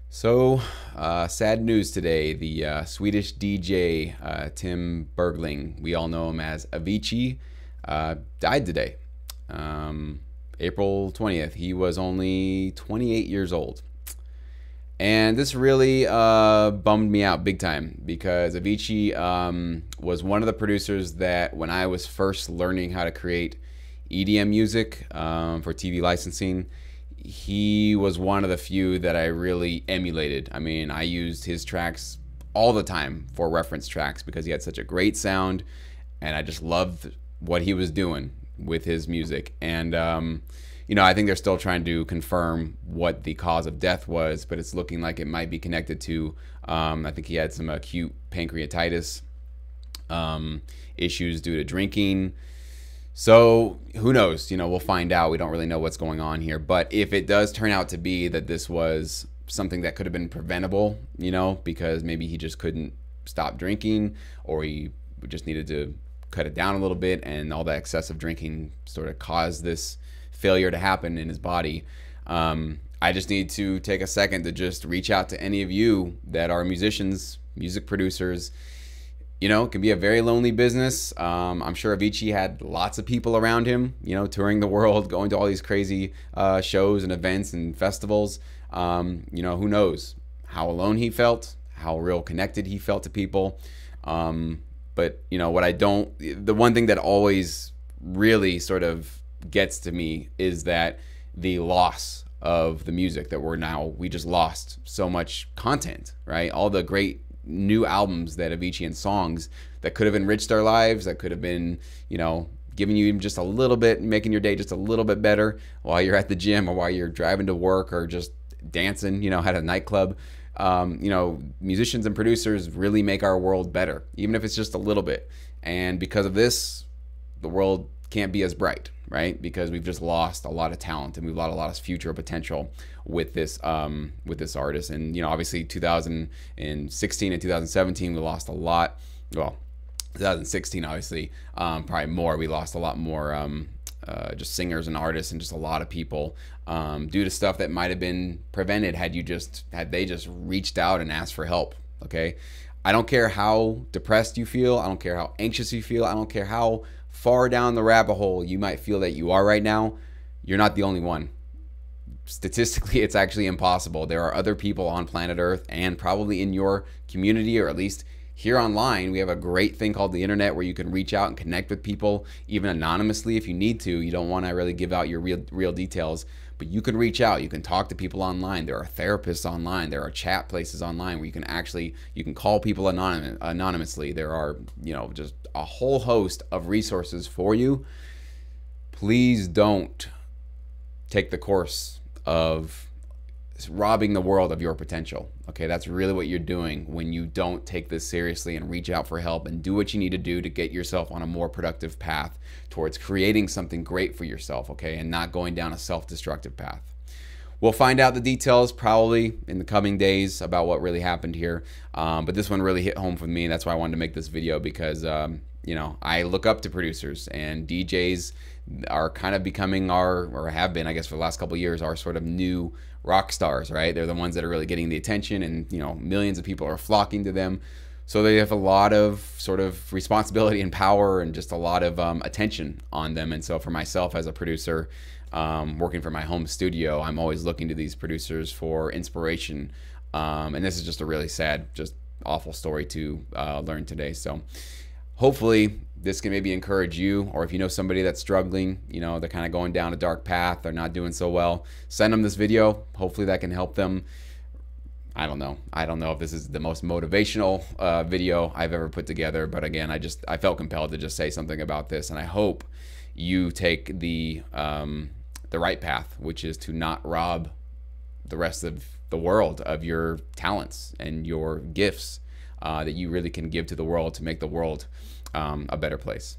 Sad news today. The Swedish DJ Tim Bergling, we all know him as Avicii, died today, April 20th. He was only 28 years old. And this really bummed me out big time because Avicii was one of the producers that when I was first learning how to create EDM music for TV licensing, he was one of the few that I really emulated. I mean, I used his tracks all the time for reference tracks because he had such a great sound and I just loved what he was doing with his music. And I think they're still trying to confirm what the cause of death was, but it's looking like it might be connected to, I think he had some acute pancreatitis issues due to drinking. So who knows? We'll find out. We don't really know what's going on here. But if it does turn out to be that this was something that could have been preventable, because maybe he just couldn't stop drinking or he just needed to cut it down a little bit and all that excessive drinking sort of caused this failure to happen in his body. I just need to take a second to just reach out to any of you that are musicians, music producers. It can be a very lonely business. I'm sure Avicii had lots of people around him, touring the world, going to all these crazy shows and events and festivals. Who knows how alone he felt, how real connected he felt to people. But the one thing that always really sort of gets to me is that the loss of the music that we just lost so much content, right? All the great new albums that Avicii and songs that could have enriched our lives, that could have been, giving you even just a little bit, making your day just a little bit better while you're at the gym or while you're driving to work or just dancing, at a nightclub. Musicians and producers really make our world better, even if it's just a little bit. And because of this, the world can't be as bright, right? Because we've just lost a lot of talent and we've lost a lot of future potential with this artist. And obviously 2016 and 2017 we lost a lot. Well, 2016 obviously probably more. We lost a lot more just singers and artists and just a lot of people due to stuff that might have been prevented had they just reached out and asked for help. Okay, I don't care how depressed you feel. I don't care how anxious you feel. I don't care how far down the rabbit hole you might feel that you are right now. You're not the only one. Statistically, it's actually impossible. There are other people on planet Earth and probably in your community, or at least here online. We have a great thing called the internet where you can reach out and connect with people even anonymously if you need to. You don't want to really give out your real details, but you can reach out. You can talk to people online. There are therapists online. There are chat places online where you can call people anonymously. There are, just a whole host of resources for you. Please don't take the course of robbing the world of your potential. Okay, that's really what you're doing when you don't take this seriously and reach out for help and do what you need to do to get yourself on a more productive path towards creating something great for yourself, okay, and not going down a self-destructive path. We'll find out the details probably in the coming days about what really happened here, but this one really hit home for me. That's why I wanted to make this video because I look up to producers, and DJs are kind of becoming or have been, I guess, for the last couple of years, our sort of new rock stars, right? They're the ones that are really getting the attention, and millions of people are flocking to them. So they have a lot of sort of responsibility and power and just a lot of attention on them. And so for myself as a producer, working from my home studio, I'm always looking to these producers for inspiration. And this is just a really sad, just awful story to learn today. So hopefully this can maybe encourage you, or if you know somebody that's struggling, they're kind of going down a dark path, they're not doing so well, send them this video. Hopefully that can help them. I don't know if this is the most motivational video I've ever put together, but again, I felt compelled to just say something about this, and I hope you take the right path, which is to not rob the rest of the world of your talents and your gifts that you really can give to the world to make the world a better place.